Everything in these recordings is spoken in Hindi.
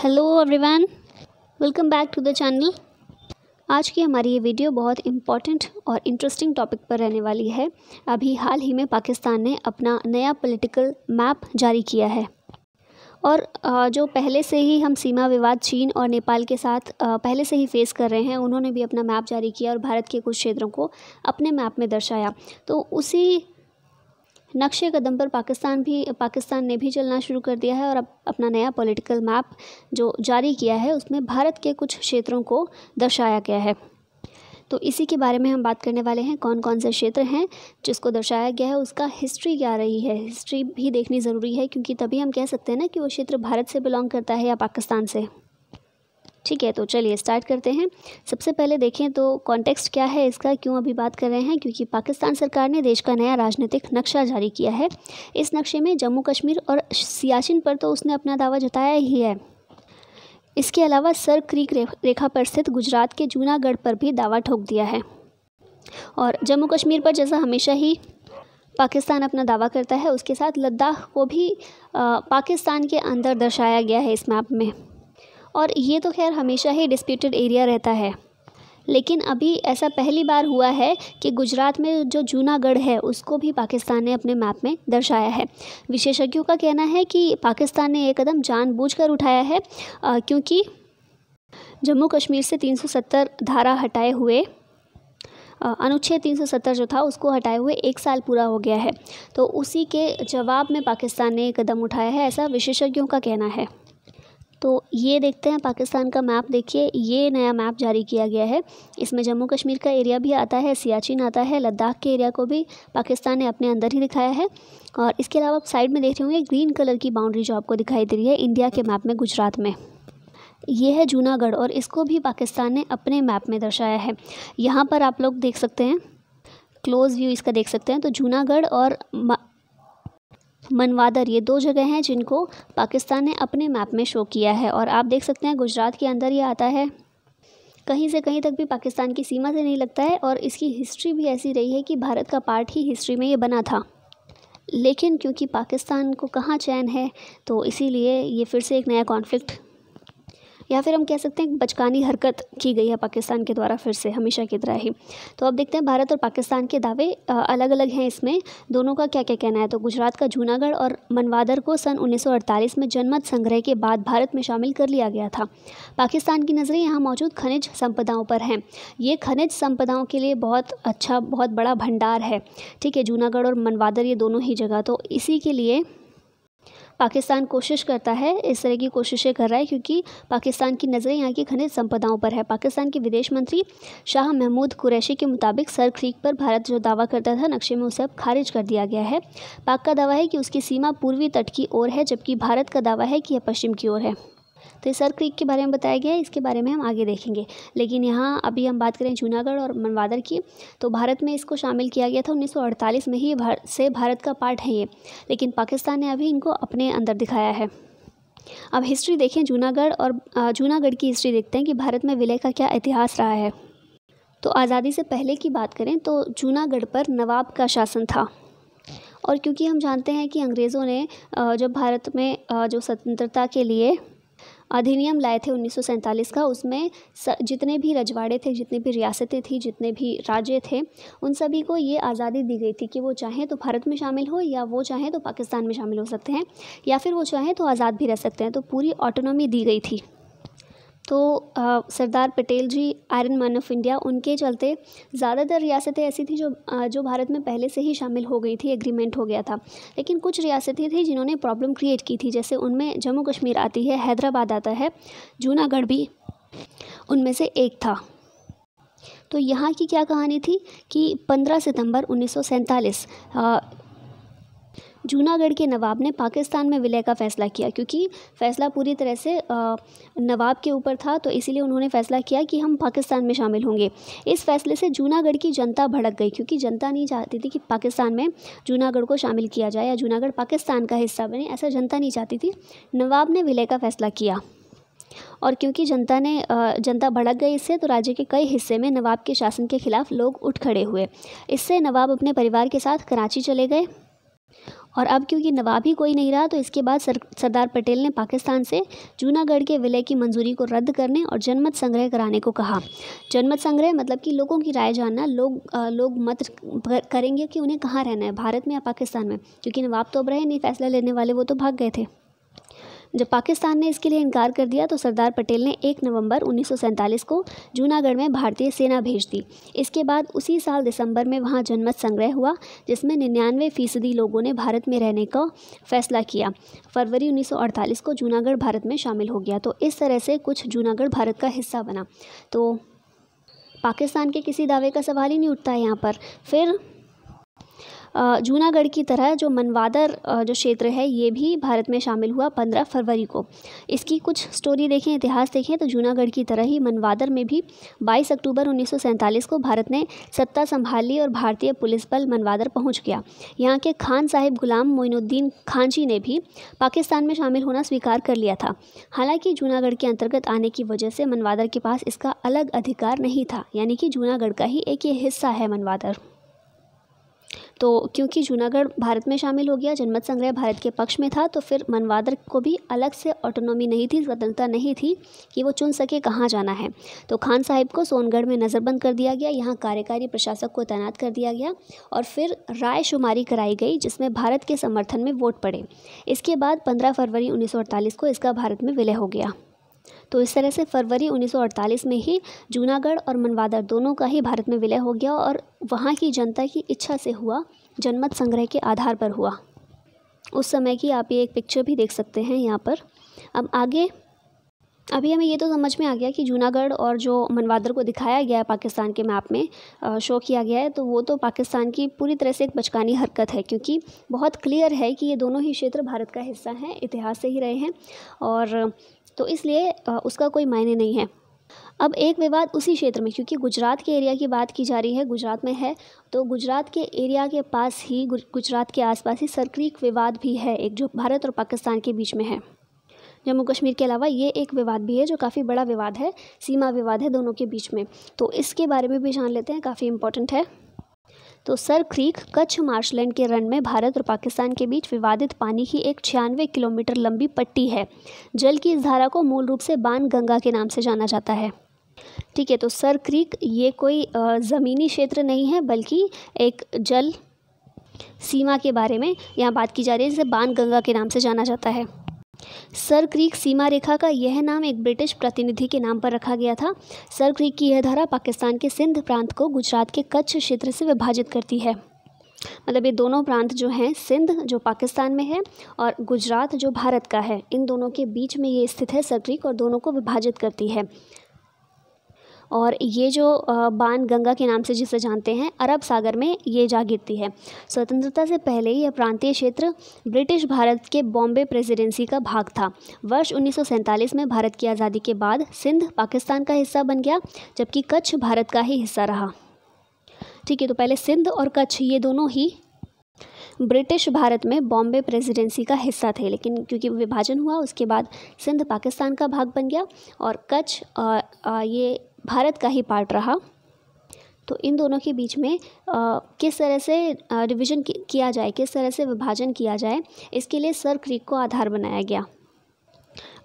Hello everyone, welcome back to the channel. आज की हमारी ये वीडियो बहुत इम्पॉर्टेंट और इंटरेस्टिंग टॉपिक पर रहने वाली है। अभी हाल ही में पाकिस्तान ने अपना नया पॉलिटिकल मैप जारी किया है और जो पहले से ही हम सीमा विवाद चीन और नेपाल के साथ पहले से ही फेस कर रहे हैं, उन्होंने भी अपना मैप जारी किया और भारत के कुछ क्षेत्रों को अपने मैप में दर्शाया। तो उसी नक्शे कदम पर पाकिस्तान ने भी चलना शुरू कर दिया है और अब अपना नया पॉलिटिकल मैप जो जारी किया है उसमें भारत के कुछ क्षेत्रों को दर्शाया गया है। तो इसी के बारे में हम बात करने वाले हैं, कौन कौन से क्षेत्र हैं जिसको दर्शाया गया है, उसका हिस्ट्री क्या रही है। हिस्ट्री भी देखनी ज़रूरी है क्योंकि तभी हम कह सकते हैं ना कि वो क्षेत्र भारत से बिलोंग करता है या पाकिस्तान से। ठीक है, तो चलिए स्टार्ट करते हैं। सबसे पहले देखें तो कॉन्टेक्स्ट क्या है इसका, क्यों अभी बात कर रहे हैं, क्योंकि पाकिस्तान सरकार ने देश का नया राजनीतिक नक्शा जारी किया है। इस नक्शे में जम्मू कश्मीर और सियाचिन पर तो उसने अपना दावा जताया ही है। इसके अलावा सर क्रीक रेखा पर स्थित गुजरात के जूनागढ़ पर भी दावा ठोक दिया है। और जम्मू कश्मीर पर जैसा हमेशा ही पाकिस्तान अपना दावा करता है, उसके साथ लद्दाख को भी पाकिस्तान के अंदर दर्शाया गया है इस मैप में। और ये तो खैर हमेशा ही डिस्प्यूटेड एरिया रहता है, लेकिन अभी ऐसा पहली बार हुआ है कि गुजरात में जो जूनागढ़ है उसको भी पाकिस्तान ने अपने मैप में दर्शाया है। विशेषज्ञों का कहना है कि पाकिस्तान ने ये कदम जानबूझकर उठाया है क्योंकि जम्मू कश्मीर से 370 धारा हटाए हुए अनुच्छेद 370 जो था उसको हटाए हुए 1 साल पूरा हो गया है। तो उसी के जवाब में पाकिस्तान ने ये कदम उठाया है, ऐसा विशेषज्ञों का कहना है। तो ये देखते हैं पाकिस्तान का मैप। देखिए, ये नया मैप जारी किया गया है। इसमें जम्मू कश्मीर का एरिया भी आता है, सियाचिन आता है, लद्दाख के एरिया को भी पाकिस्तान ने अपने अंदर ही दिखाया है। और इसके अलावा आप साइड में देख रहे होंगे ग्रीन कलर की बाउंड्री जो आपको दिखाई दे रही है इंडिया के मैप में गुजरात में, ये है जूनागढ़ और इसको भी पाकिस्तान ने अपने मैप में दर्शाया है। यहाँ पर आप लोग देख सकते हैं, क्लोज व्यू इसका देख सकते हैं। तो जूनागढ़ और मनवादर ये 2 जगह हैं जिनको पाकिस्तान ने अपने मैप में शो किया है। और आप देख सकते हैं गुजरात के अंदर ये आता है, कहीं से कहीं तक भी पाकिस्तान की सीमा से नहीं लगता है। और इसकी हिस्ट्री भी ऐसी रही है कि भारत का पार्ट ही हिस्ट्री में ये बना था, लेकिन क्योंकि पाकिस्तान को कहाँ चैन है तो इसीलिए ये फिर से एक नया कॉन्फ्लिक्ट या फिर हम कह सकते हैं बचकानी हरकत की गई है पाकिस्तान के द्वारा फिर से, हमेशा की तरह ही। तो अब देखते हैं भारत और पाकिस्तान के दावे अलग अलग हैं, इसमें दोनों का क्या क्या कहना है। तो गुजरात का जूनागढ़ और मनवादर को सन 1948 में जनमत संग्रह के बाद भारत में शामिल कर लिया गया था। पाकिस्तान की नज़रें यहाँ मौजूद खनिज संपदाओं पर हैं। ये खनिज संपदाओं के लिए बहुत अच्छा, बहुत बड़ा भंडार है। ठीक है, जूनागढ़ और मनवादर ये दोनों ही जगह, तो इसी के लिए पाकिस्तान कोशिश करता है, इस तरह की कोशिशें कर रहा है क्योंकि पाकिस्तान की नज़रें यहाँ की खनिज संपदाओं पर है। पाकिस्तान के विदेश मंत्री शाह महमूद कुरैशी के मुताबिक सर क्रीक पर भारत जो दावा करता था नक्शे में, उसे अब खारिज कर दिया गया है। पाक का दावा है कि उसकी सीमा पूर्वी तट की ओर है, जबकि भारत का दावा है कि यह पश्चिम की ओर है। तो सर क्रीक के बारे में बताया गया है, इसके बारे में हम आगे देखेंगे। लेकिन यहाँ अभी हम बात करें जूनागढ़ और मनवादर की, तो भारत में इसको शामिल किया गया था 1948 में ही से भारत का पार्ट है ये, लेकिन पाकिस्तान ने अभी इनको अपने अंदर दिखाया है। अब हिस्ट्री देखें जूनागढ़ और जूनागढ़ की हिस्ट्री देखते हैं कि भारत में विलय का क्या इतिहास रहा है। तो आज़ादी से पहले की बात करें तो जूनागढ़ पर नवाब का शासन था। और क्योंकि हम जानते हैं कि अंग्रेज़ों ने जब भारत में जो स्वतंत्रता के लिए अधिनियम लाए थे 1947 का, उसमें जितने भी रजवाड़े थे, जितनी भी रियासतें थी, जितने भी राज्य थे, उन सभी को ये आज़ादी दी गई थी कि वो चाहें तो भारत में शामिल हो या वो चाहें तो पाकिस्तान में शामिल हो सकते हैं या फिर वो चाहें तो आज़ाद भी रह सकते हैं। तो पूरी ऑटोनॉमी दी गई थी। तो सरदार पटेल जी, आयरन मैन ऑफ इंडिया, उनके चलते ज़्यादातर रियासतें ऐसी थी जो भारत में पहले से ही शामिल हो गई थी, एग्रीमेंट हो गया था। लेकिन कुछ रियासतें थी जिन्होंने प्रॉब्लम क्रिएट की थी, जैसे उनमें जम्मू कश्मीर आती है, हैदराबाद आता है, जूनागढ़ भी उनमें से एक था। तो यहाँ की क्या कहानी थी कि 15 सितंबर 1947 जूनागढ़ के नवाब ने पाकिस्तान में विलय का फ़ैसला किया। क्योंकि फ़ैसला पूरी तरह से नवाब के ऊपर था, तो इसीलिए उन्होंने फ़ैसला किया कि हम पाकिस्तान में शामिल होंगे। इस फ़ैसले से जूनागढ़ की जनता भड़क गई, क्योंकि जनता नहीं चाहती थी कि पाकिस्तान में जूनागढ़ को शामिल किया जाए या जूनागढ़ पाकिस्तान का हिस्सा बने, ऐसा जनता नहीं चाहती थी। नवाब ने विलय का फ़ैसला किया और क्योंकि जनता भड़क गई इससे, तो राज्य के कई हिस्से में नवाब के शासन के खिलाफ लोग उठ खड़े हुए। इससे नवाब अपने परिवार के साथ कराची चले गए और अब क्योंकि नवाब ही कोई नहीं रहा तो इसके बाद सरदार पटेल ने पाकिस्तान से जूनागढ़ के विलय की मंजूरी को रद्द करने और जनमत संग्रह कराने को कहा। जनमत संग्रह मतलब कि लोगों की राय जानना, लोग मत करेंगे कि उन्हें कहाँ रहना है, भारत में या पाकिस्तान में, क्योंकि नवाब तो अब रहे नहीं फैसला लेने वाले, वो तो भाग गए थे। जब पाकिस्तान ने इसके लिए इनकार कर दिया तो सरदार पटेल ने 1 नवंबर 1947 को जूनागढ़ में भारतीय सेना भेज दी। इसके बाद उसी साल दिसंबर में वहां जनमत संग्रह हुआ जिसमें 99% लोगों ने भारत में रहने का फैसला किया। फरवरी 1948 को जूनागढ़ भारत में शामिल हो गया। तो इस तरह से कुछ जूनागढ़ भारत का हिस्सा बना। तो पाकिस्तान के किसी दावे का सवाल ही नहीं उठता है यहाँ पर। फिर जूनागढ़ की तरह जो मनवादर जो क्षेत्र है ये भी भारत में शामिल हुआ 15 फरवरी को। इसकी कुछ स्टोरी देखें, इतिहास देखें तो जूनागढ़ की तरह ही मनवादर में भी 22 अक्टूबर 1947 को भारत ने सत्ता संभाल ली और भारतीय पुलिस बल मनवादर पहुंच गया। यहाँ के खान साहिब गुलाम मोइनुद्दीन खानजी ने भी पाकिस्तान में शामिल होना स्वीकार कर लिया था। हालांकि जूनागढ़ के अंतर्गत आने की वजह से मनवादर के पास इसका अलग अधिकार नहीं था, यानी कि जूनागढ़ का ही एक ये हिस्सा है मनवादर। तो क्योंकि जूनागढ़ भारत में शामिल हो गया, जनमत संग्रह भारत के पक्ष में था, तो फिर मनवादर को भी अलग से ऑटोनॉमी नहीं थी, स्वतंत्रता नहीं थी कि वो चुन सके कहाँ जाना है। तो खान साहिब को सोनगढ़ में नज़रबंद कर दिया गया, यहाँ कार्यकारी प्रशासक को तैनात कर दिया गया और फिर राय शुमारी कराई गई जिसमें भारत के समर्थन में वोट पड़े। इसके बाद 15 फरवरी 1948 को इसका भारत में विलय हो गया। तो इस तरह से फरवरी 1948 में ही जूनागढ़ और मनवादर दोनों का ही भारत में विलय हो गया और वहाँ की जनता की इच्छा से हुआ, जनमत संग्रह के आधार पर हुआ। उस समय की आप ये एक पिक्चर भी देख सकते हैं यहाँ पर। अब आगे अभी हमें ये तो समझ में आ गया कि जूनागढ़ और जो मनवादर को दिखाया गया है पाकिस्तान के मैप में शो किया गया है, तो वो तो पाकिस्तान की पूरी तरह से एक बचकानी हरकत है, क्योंकि बहुत क्लियर है कि ये दोनों ही क्षेत्र भारत का हिस्सा हैं, इतिहास से ही रहे हैं और तो इसलिए उसका कोई मायने नहीं है। अब एक विवाद उसी क्षेत्र में, क्योंकि गुजरात के एरिया की बात की जा रही है, गुजरात में है, तो गुजरात के एरिया के पास ही, गुजरात के आसपास ही सर क्रीक विवाद भी है, एक जो भारत और पाकिस्तान के बीच में है। जम्मू कश्मीर के अलावा ये एक विवाद भी है जो काफ़ी बड़ा विवाद है, सीमा विवाद है दोनों के बीच में। तो इसके बारे में भी जान लेते हैं, काफ़ी इंपॉर्टेंट है। तो सर क्रीक कच्छ मार्शलैंड के रण में भारत और पाकिस्तान के बीच विवादित पानी की एक 96 किलोमीटर लंबी पट्टी है। जल की इस धारा को मूल रूप से बाण गंगा के नाम से जाना जाता है। ठीक है, तो सर क्रीक ये कोई ज़मीनी क्षेत्र नहीं है, बल्कि एक जल सीमा के बारे में यहाँ बात की जा रही है, जिसे बाण गंगा के नाम से जाना जाता है। सर क्रीक सीमा रेखा का यह नाम एक ब्रिटिश प्रतिनिधि के नाम पर रखा गया था। सर क्रीक की यह धारा पाकिस्तान के सिंध प्रांत को गुजरात के कच्छ क्षेत्र से विभाजित करती है। मतलब ये दोनों प्रांत जो हैं, सिंध जो पाकिस्तान में है और गुजरात जो भारत का है, इन दोनों के बीच में ये स्थित है सर क्रीक और दोनों को विभाजित करती है। और ये जो बाण गंगा के नाम से जिसे जानते हैं, अरब सागर में ये जा गिरती है। स्वतंत्रता से पहले यह प्रांतीय क्षेत्र ब्रिटिश भारत के बॉम्बे प्रेसिडेंसी का भाग था। वर्ष 1947 में भारत की आज़ादी के बाद सिंध पाकिस्तान का हिस्सा बन गया, जबकि कच्छ भारत का ही हिस्सा रहा। ठीक है, तो पहले सिंध और कच्छ ये दोनों ही ब्रिटिश भारत में बॉम्बे प्रेसिडेंसी का हिस्सा थे, लेकिन क्योंकि विभाजन हुआ उसके बाद सिंध पाकिस्तान का भाग बन गया और कच्छ ये भारत का ही पार्ट रहा। तो इन दोनों के बीच में किस तरह से डिवीज़न किया जाए, किस तरह से विभाजन किया जाए, इसके लिए सर क्रीक को आधार बनाया गया।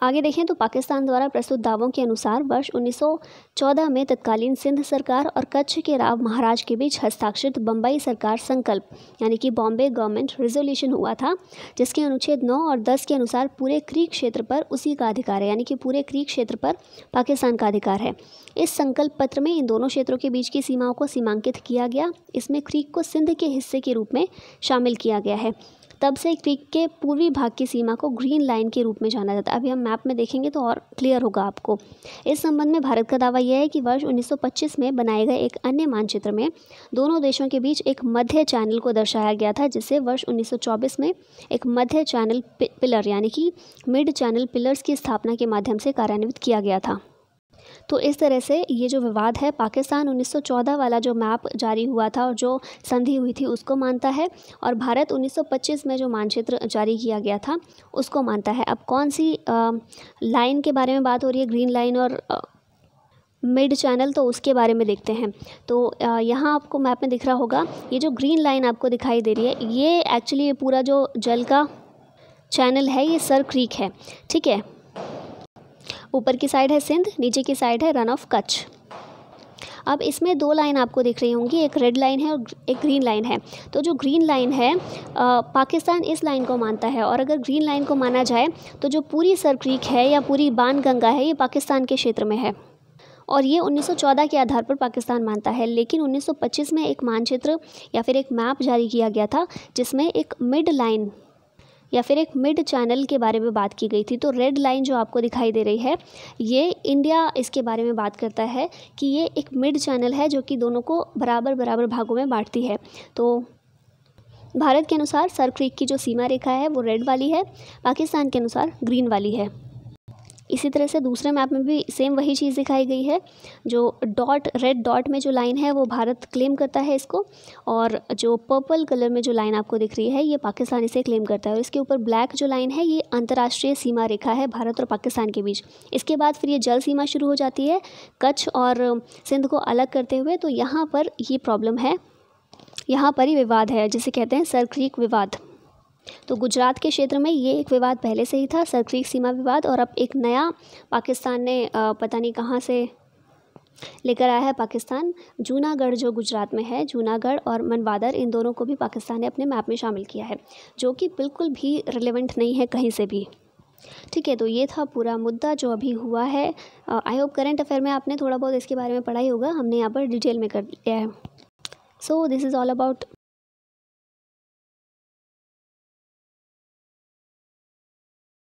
आगे देखें तो पाकिस्तान द्वारा प्रस्तुत दावों के अनुसार वर्ष 1914 में तत्कालीन सिंध सरकार और कच्छ के राव महाराज के बीच हस्ताक्षरित बम्बई सरकार संकल्प यानी कि बॉम्बे गवर्नमेंट रेजोल्यूशन हुआ था, जिसके अनुच्छेद 9 और 10 के अनुसार पूरे क्रीक क्षेत्र पर उसी का अधिकार है, यानी कि पूरे क्रीक क्षेत्र पर पाकिस्तान का अधिकार है। इस संकल्प पत्र में इन दोनों क्षेत्रों के बीच की सीमाओं को सीमांकित किया गया। इसमें क्रीक को सिंध के हिस्से के रूप में शामिल किया गया है। तब से क्रीक के पूर्वी भाग की सीमा को ग्रीन लाइन के रूप में जाना जाता है। अभी हम मैप में देखेंगे तो और क्लियर होगा आपको। इस संबंध में भारत का दावा यह है कि वर्ष 1925 में बनाए गए एक अन्य मानचित्र में दोनों देशों के बीच एक मध्य चैनल को दर्शाया गया था, जिसे वर्ष 1924 में एक मध्य चैनल पिलर यानी कि मिड चैनल पिलर्स की स्थापना के माध्यम से कार्यान्वित किया गया था। तो इस तरह से ये जो विवाद है, पाकिस्तान 1914 वाला जो मैप जारी हुआ था और जो संधि हुई थी उसको मानता है, और भारत 1925 में जो मानचित्र जारी किया गया था उसको मानता है। अब कौन सी लाइन के बारे में बात हो रही है, ग्रीन लाइन और मिड चैनल, तो उसके बारे में देखते हैं। तो यहाँ आपको मैप में दिख रहा होगा, ये जो ग्रीन लाइन आपको दिखाई दे रही है, ये एक्चुअली ये पूरा जो जल का चैनल है ये सर क्रीक है, ठीक है। ऊपर की साइड है सिंध, नीचे की साइड है रन ऑफ कच्छ। अब इसमें दो लाइन आपको दिख रही होंगी, एक रेड लाइन है और एक ग्रीन लाइन है। तो जो ग्रीन लाइन है पाकिस्तान इस लाइन को मानता है, और अगर ग्रीन लाइन को माना जाए तो जो पूरी सर क्रीक है या पूरी बाणगंगा है ये पाकिस्तान के क्षेत्र में है, और ये 1914 के आधार पर पाकिस्तान मानता है। लेकिन 1925 में एक मानचित्र या फिर एक मैप जारी किया गया था जिसमें एक मिड लाइन या फिर एक मिड चैनल के बारे में बात की गई थी। तो रेड लाइन जो आपको दिखाई दे रही है ये इंडिया इसके बारे में बात करता है कि ये एक मिड चैनल है जो कि दोनों को बराबर बराबर भागों में बांटती है। तो भारत के अनुसार सर क्रीक की जो सीमा रेखा है वो रेड वाली है, पाकिस्तान के अनुसार ग्रीन वाली है। इसी तरह से दूसरे मैप में भी सेम वही चीज़ दिखाई गई है। जो डॉट, रेड डॉट में जो लाइन है वो भारत क्लेम करता है इसको, और जो पर्पल कलर में जो लाइन आपको दिख रही है ये पाकिस्तान इसे क्लेम करता है। और इसके ऊपर ब्लैक जो लाइन है ये अंतर्राष्ट्रीय सीमा रेखा है भारत और पाकिस्तान के बीच। इसके बाद फिर ये जल सीमा शुरू हो जाती है कच्छ और सिंध को अलग करते हुए। तो यहाँ पर ये प्रॉब्लम है, यहाँ पर ही विवाद है जिसे कहते हैं सर क्रीक विवाद। तो गुजरात के क्षेत्र में ये एक विवाद पहले से ही था, सर क्रीक सीमा विवाद, और अब एक नया पाकिस्तान ने पता नहीं कहाँ से लेकर आया है पाकिस्तान। जूनागढ़ जो गुजरात में है, जूनागढ़ और मनवादर, इन दोनों को भी पाकिस्तान ने अपने मैप में शामिल किया है, जो कि बिल्कुल भी रिलेवेंट नहीं है कहीं से भी, ठीक है। तो ये था पूरा मुद्दा जो अभी हुआ है। आई होप करंट अफेयर में आपने थोड़ा बहुत इसके बारे में पढ़ा ही होगा, हमने यहाँ पर डिटेल में कर लिया है। So this is all about